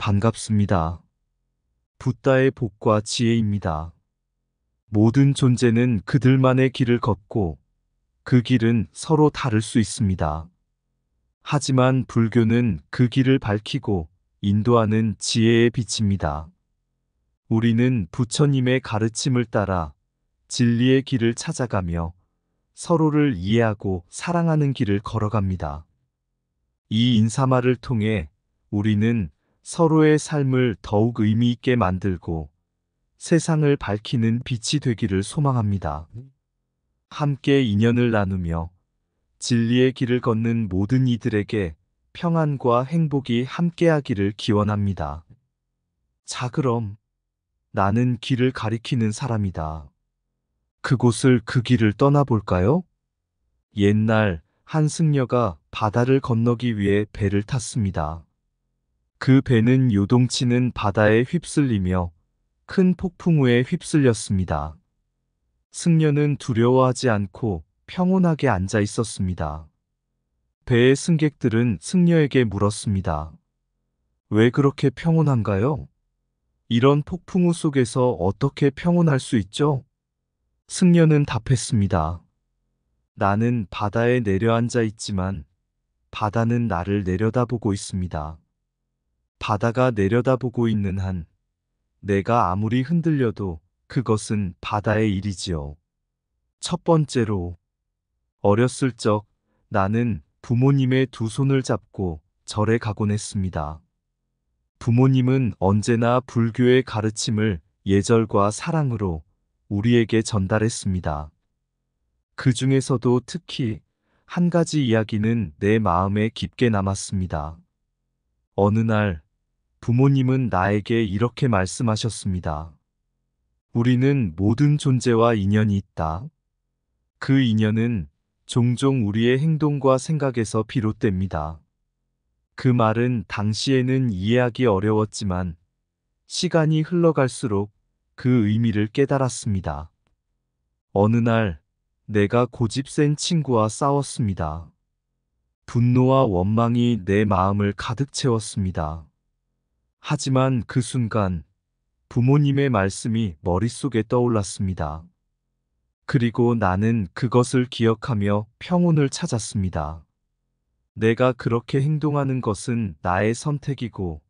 반갑습니다. 붓다의 복과 지혜입니다. 모든 존재는 그들만의 길을 걷고 그 길은 서로 다를 수 있습니다. 하지만 불교는 그 길을 밝히고 인도하는 지혜의 빛입니다. 우리는 부처님의 가르침을 따라 진리의 길을 찾아가며 서로를 이해하고 사랑하는 길을 걸어갑니다. 이 인사말을 통해 우리는 서로의 삶을 더욱 의미 있게 만들고 세상을 밝히는 빛이 되기를 소망합니다. 함께 인연을 나누며 진리의 길을 걷는 모든 이들에게 평안과 행복이 함께하기를 기원합니다. 자, 그럼 나는 길을 가리키는 사람이다. 그곳을 그 길을 떠나볼까요? 옛날 한 승려가 바다를 건너기 위해 배를 탔습니다. 그 배는 요동치는 바다에 휩쓸리며 큰 폭풍 우에 휩쓸렸습니다. 승려는 두려워하지 않고 평온하게 앉아 있었습니다. 배의 승객들은 승려에게 물었습니다. 왜 그렇게 평온한가요? 이런 폭풍우 속에서 어떻게 평온할 수 있죠? 승려는 답했습니다. 나는 바다에 내려앉아 있지만 바다는 나를 내려다보고 있습니다. 바다가 내려다보고 있는 한 내가 아무리 흔들려도 그것은 바다의 일이지요. 첫 번째로, 어렸을 적 나는 부모님의 두 손을 잡고 절에 가곤 했습니다. 부모님은 언제나 불교의 가르침을 예절과 사랑으로 우리에게 전달했습니다. 그 중에서도 특히 한 가지 이야기는 내 마음에 깊게 남았습니다. 어느 날 부모님은 나에게 이렇게 말씀하셨습니다. 우리는 모든 존재와 인연이 있다. 그 인연은 종종 우리의 행동과 생각에서 비롯됩니다. 그 말은 당시에는 이해하기 어려웠지만 시간이 흘러갈수록 그 의미를 깨달았습니다. 어느 날 내가 고집센 친구와 싸웠습니다. 분노와 원망이 내 마음을 가득 채웠습니다. 하지만 그 순간 부모님의 말씀이 머릿속에 떠올랐습니다. 그리고 나는 그것을 기억하며 평온을 찾았습니다. 내가 그렇게 행동하는 것은 나의 선택이고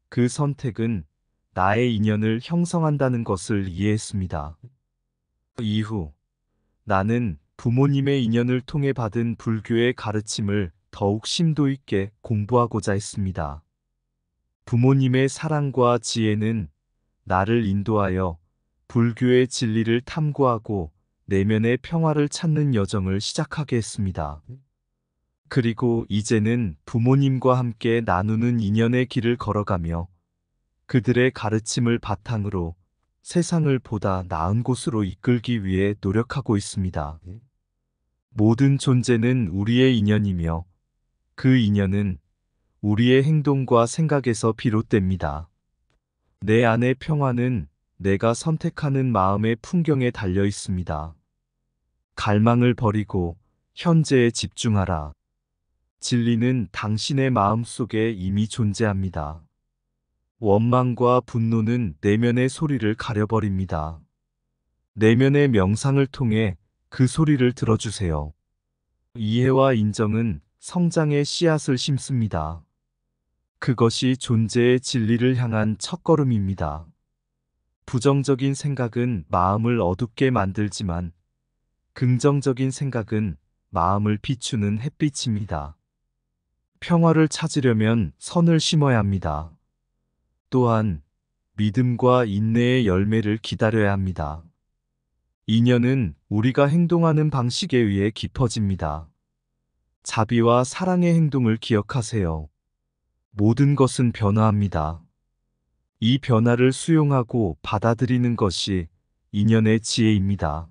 그 선택은 나의 인연을 형성한다는 것을 이해했습니다. 이후 나는 부모님의 인연을 통해 받은 불교의 가르침을 더욱 심도 있게 공부하고자 했습니다. 부모님의 사랑과 지혜는 나를 인도하여 불교의 진리를 탐구하고 내면의 평화를 찾는 여정을 시작하게 했습니다. 그리고 이제는 부모님과 함께 나누는 인연의 길을 걸어가며 그들의 가르침을 바탕으로 세상을 보다 나은 곳으로 이끌기 위해 노력하고 있습니다. 모든 존재는 우리의 인연이며 그 인연은 우리의 행동과 생각에서 비롯됩니다. 내 안의 평화는 내가 선택하는 마음의 풍경에 달려 있습니다. 갈망을 버리고 현재에 집중하라. 진리는 당신의 마음 속에 이미 존재합니다. 원망과 분노는 내면의 소리를 가려버립니다. 내면의 명상을 통해 그 소리를 들어주세요. 이해와 인정은 성장의 씨앗을 심습니다. 그것이 존재의 진리를 향한 첫걸음입니다. 부정적인 생각은 마음을 어둡게 만들지만 긍정적인 생각은 마음을 비추는 햇빛입니다. 평화를 찾으려면 선을 심어야 합니다. 또한 믿음과 인내의 열매를 기다려야 합니다. 인연은 우리가 행동하는 방식에 의해 깊어집니다. 자비와 사랑의 행동을 기억하세요. 모든 것은 변화합니다. 이 변화를 수용하고 받아들이는 것이 인연의 지혜입니다.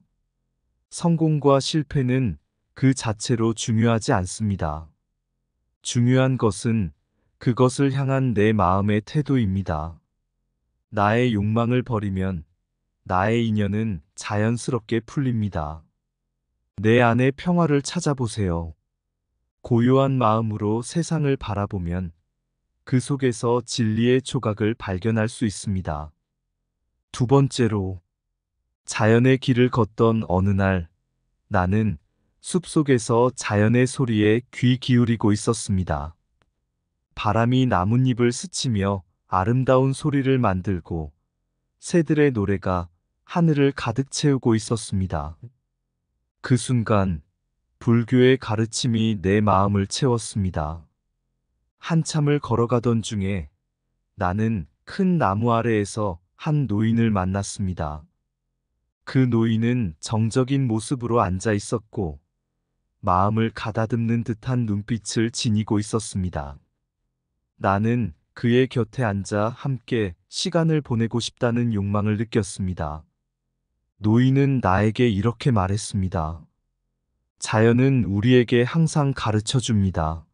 성공과 실패는 그 자체로 중요하지 않습니다. 중요한 것은 그것을 향한 내 마음의 태도입니다. 나의 욕망을 버리면 나의 인연은 자연스럽게 풀립니다. 내 안의 평화를 찾아보세요. 고요한 마음으로 세상을 바라보면 그 속에서 진리의 조각을 발견할 수 있습니다. 두 번째로, 자연의 길을 걷던 어느 날, 나는 숲속에서 자연의 소리에 귀 기울이고 있었습니다. 바람이 나뭇잎을 스치며 아름다운 소리를 만들고 새들의 노래가 하늘을 가득 채우고 있었습니다. 그 순간 불교의 가르침이 내 마음을 채웠습니다. 한참을 걸어가던 중에 나는 큰 나무 아래에서 한 노인을 만났습니다. 그 노인은 정적인 모습으로 앉아 있었고 마음을 가다듬는 듯한 눈빛을 지니고 있었습니다. 나는 그의 곁에 앉아 함께 시간을 보내고 싶다는 욕망을 느꼈습니다. 노인은 나에게 이렇게 말했습니다. 자연은 우리에게 항상 가르쳐 줍니다.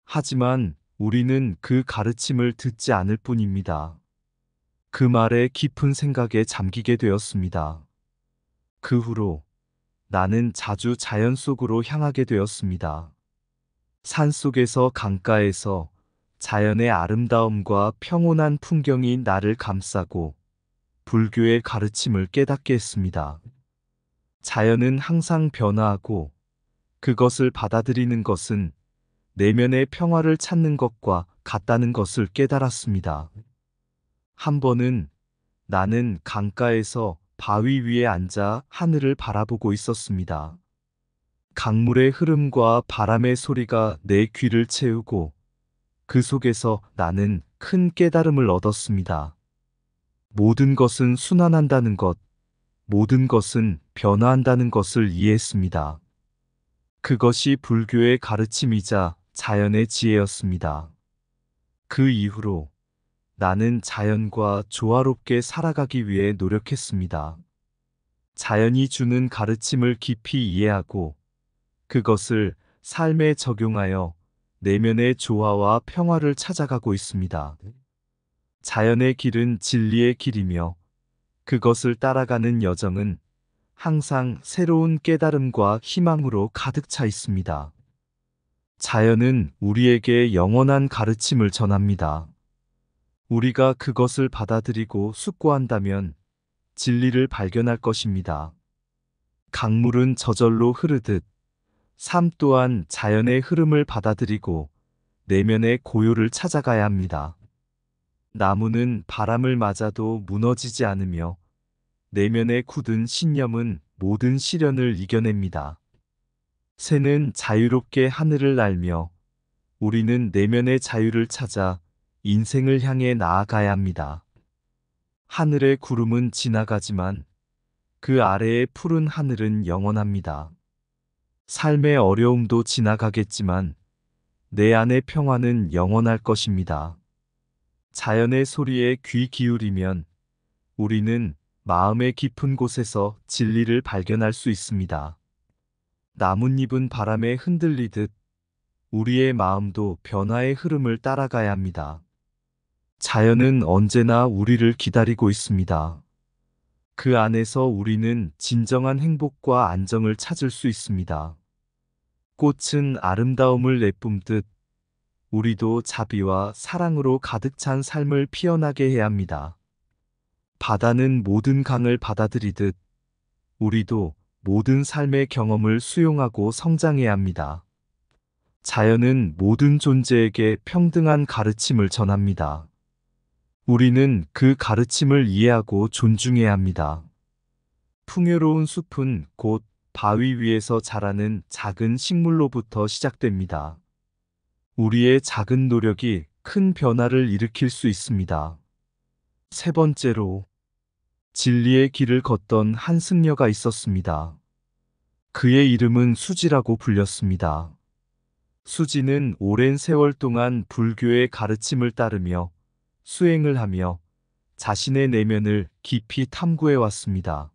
하지만 우리는 그 가르침을 듣지 않을 뿐입니다. 그 말에 깊은 생각에 잠기게 되었습니다. 그 후로 나는 자주 자연 속으로 향하게 되었습니다. 산 속에서 강가에서 자연의 아름다움과 평온한 풍경이 나를 감싸고 불교의 가르침을 깨닫게 했습니다. 자연은 항상 변화하고 그것을 받아들이는 것은 내면의 평화를 찾는 것과 같다는 것을 깨달았습니다. 한 번은 나는 강가에서 바위 위에 앉아 하늘을 바라보고 있었습니다. 강물의 흐름과 바람의 소리가 내 귀를 채우고 그 속에서 나는 큰 깨달음을 얻었습니다. 모든 것은 순환한다는 것, 모든 것은 변화한다는 것을 이해했습니다. 그것이 불교의 가르침이자 자연의 지혜였습니다. 그 이후로 나는 자연과 조화롭게 살아가기 위해 노력했습니다. 자연이 주는 가르침을 깊이 이해하고 그것을 삶에 적용하여 내면의 조화와 평화를 찾아가고 있습니다. 자연의 길은 진리의 길이며 그것을 따라가는 여정은 항상 새로운 깨달음과 희망으로 가득 차 있습니다. 자연은 우리에게 영원한 가르침을 전합니다. 우리가 그것을 받아들이고 숙고한다면 진리를 발견할 것입니다. 강물은 저절로 흐르듯 삶 또한 자연의 흐름을 받아들이고 내면의 고요를 찾아가야 합니다. 나무는 바람을 맞아도 무너지지 않으며 내면에 굳은 신념은 모든 시련을 이겨냅니다. 새는 자유롭게 하늘을 날며 우리는 내면의 자유를 찾아 인생을 향해 나아가야 합니다. 하늘의 구름은 지나가지만 그 아래의 푸른 하늘은 영원합니다. 삶의 어려움도 지나가겠지만 내 안의 평화는 영원할 것입니다. 자연의 소리에 귀 기울이면 우리는 마음의 깊은 곳에서 진리를 발견할 수 있습니다. 나뭇잎은 바람에 흔들리듯 우리의 마음도 변화의 흐름을 따라가야 합니다. 자연은 언제나 우리를 기다리고 있습니다. 그 안에서 우리는 진정한 행복과 안정을 찾을 수 있습니다. 꽃은 아름다움을 내뿜듯 우리도 자비와 사랑으로 가득 찬 삶을 피어나게 해야 합니다. 바다는 모든 강을 받아들이듯 우리도 모든 삶의 경험을 수용하고 성장해야 합니다. 자연은 모든 존재에게 평등한 가르침을 전합니다. 우리는 그 가르침을 이해하고 존중해야 합니다. 풍요로운 숲은 곧 바위 위에서 자라는 작은 식물로부터 시작됩니다. 우리의 작은 노력이 큰 변화를 일으킬 수 있습니다. 세 번째로, 진리의 길을 걷던 한 승려가 있었습니다. 그의 이름은 수지라고 불렸습니다. 수지는 오랜 세월 동안 불교의 가르침을 따르며 수행을 하며 자신의 내면을 깊이 탐구해 왔습니다.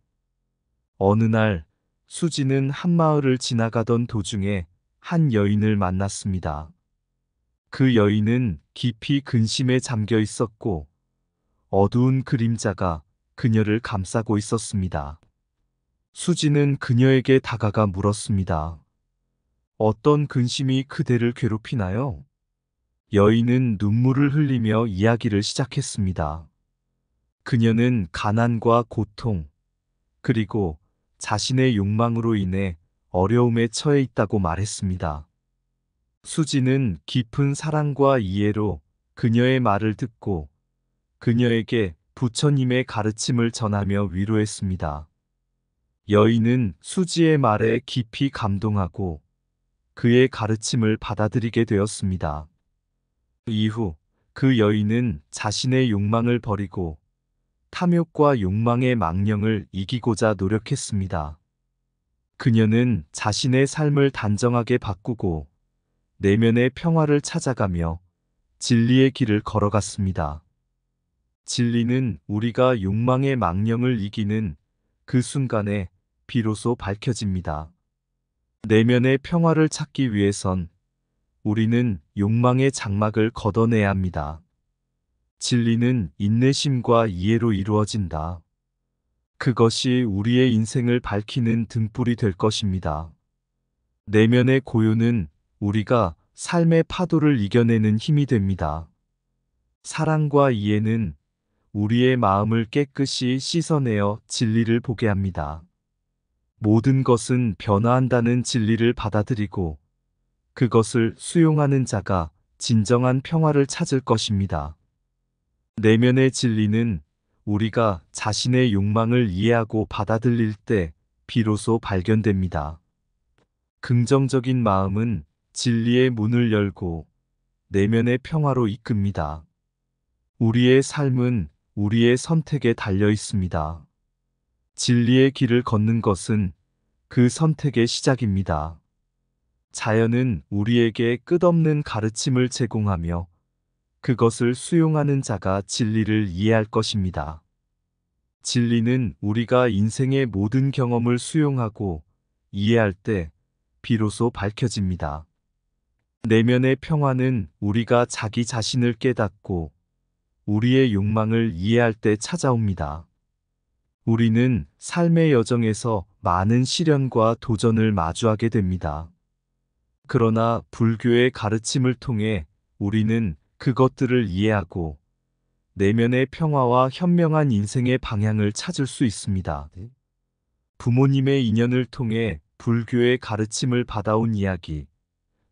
어느 날 수지는 한 마을을 지나가던 도중에 한 여인을 만났습니다. 그 여인은 깊이 근심에 잠겨 있었고 어두운 그림자가 그녀를 감싸고 있었습니다. 수지는 그녀에게 다가가 물었습니다. 어떤 근심이 그대를 괴롭히나요? 여인은 눈물을 흘리며 이야기를 시작했습니다. 그녀는 가난과 고통, 그리고 자신의 욕망으로 인해 어려움에 처해 있다고 말했습니다. 수지는 깊은 사랑과 이해로 그녀의 말을 듣고 그녀에게 부처님의 가르침을 전하며 위로했습니다. 여인은 수지의 말에 깊이 감동하고 그의 가르침을 받아들이게 되었습니다. 이후 그 여인은 자신의 욕망을 버리고 탐욕과 욕망의 망령을 이기고자 노력했습니다. 그녀는 자신의 삶을 단정하게 바꾸고 내면의 평화를 찾아가며 진리의 길을 걸어갔습니다. 진리는 우리가 욕망의 망령을 이기는 그 순간에 비로소 밝혀집니다. 내면의 평화를 찾기 위해선 우리는 욕망의 장막을 걷어내야 합니다. 진리는 인내심과 이해로 이루어진다. 그것이 우리의 인생을 밝히는 등불이 될 것입니다. 내면의 고요는 우리가 삶의 파도를 이겨내는 힘이 됩니다. 사랑과 이해는 우리의 마음을 깨끗이 씻어내어 진리를 보게 합니다. 모든 것은 변화한다는 진리를 받아들이고 그것을 수용하는 자가 진정한 평화를 찾을 것입니다. 내면의 진리는 우리가 자신의 욕망을 이해하고 받아들일 때 비로소 발견됩니다. 긍정적인 마음은 진리의 문을 열고 내면의 평화로 이끕니다. 우리의 삶은 우리의 선택에 달려 있습니다. 진리의 길을 걷는 것은 그 선택의 시작입니다. 자연은 우리에게 끝없는 가르침을 제공하며 그것을 수용하는 자가 진리를 이해할 것입니다. 진리는 우리가 인생의 모든 경험을 수용하고 이해할 때 비로소 밝혀집니다. 내면의 평화는 우리가 자기 자신을 깨닫고 우리의 욕망을 이해할 때 찾아옵니다. 우리는 삶의 여정에서 많은 시련과 도전을 마주하게 됩니다. 그러나 불교의 가르침을 통해 우리는 그것들을 이해하고 내면의 평화와 현명한 인생의 방향을 찾을 수 있습니다. 부모님의 인연을 통해 불교의 가르침을 받아온 이야기,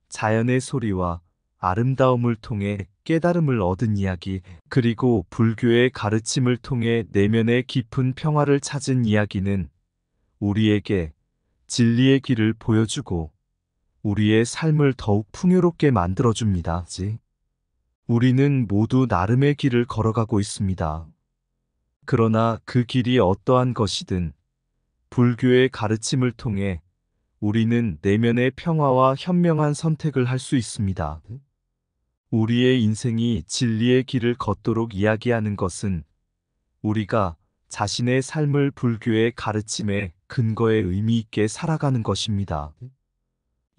자연의 소리와 아름다움을 통해 깨달음을 얻은 이야기, 그리고 불교의 가르침을 통해 내면의 깊은 평화를 찾은 이야기는 우리에게 진리의 길을 보여주고 우리의 삶을 더욱 풍요롭게 만들어줍니다. 우리는 모두 나름의 길을 걸어가고 있습니다. 그러나 그 길이 어떠한 것이든 불교의 가르침을 통해 우리는 내면의 평화와 현명한 선택을 할 수 있습니다. 우리의 인생이 진리의 길을 걷도록 이야기하는 것은 우리가 자신의 삶을 불교의 가르침에 근거에 의미 있게 살아가는 것입니다.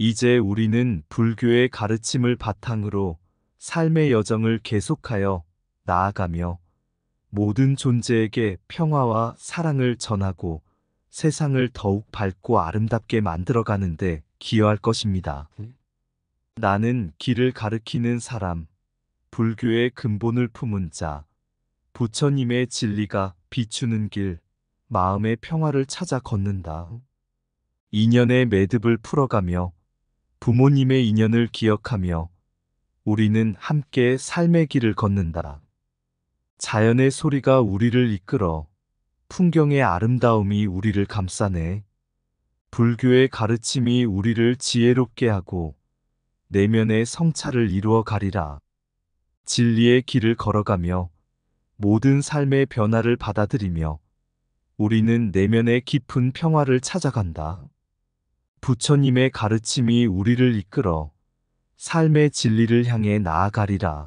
이제 우리는 불교의 가르침을 바탕으로 삶의 여정을 계속하여 나아가며 모든 존재에게 평화와 사랑을 전하고 세상을 더욱 밝고 아름답게 만들어가는데 기여할 것입니다. 나는 길을 가르키는 사람, 불교의 근본을 품은 자, 부처님의 진리가 비추는 길, 마음의 평화를 찾아 걷는다. 인연의 매듭을 풀어가며 부모님의 인연을 기억하며 우리는 함께 삶의 길을 걷는다. 자연의 소리가 우리를 이끌어 풍경의 아름다움이 우리를 감싸네. 불교의 가르침이 우리를 지혜롭게 하고 내면의 성찰을 이루어 가리라. 진리의 길을 걸어가며 모든 삶의 변화를 받아들이며 우리는 내면의 깊은 평화를 찾아간다. 부처님의 가르침이 우리를 이끌어 삶의 진리를 향해 나아가리라.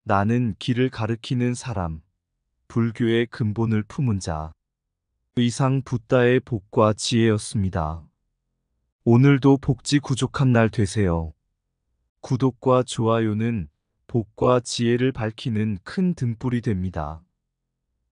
나는 길을 가르키는 사람, 불교의 근본을 품은 자. 이상 붓다의 복과 지혜였습니다. 오늘도 복지 구족한 날 되세요. 구독과 좋아요는 복과 지혜를 밝히는 큰 등불이 됩니다.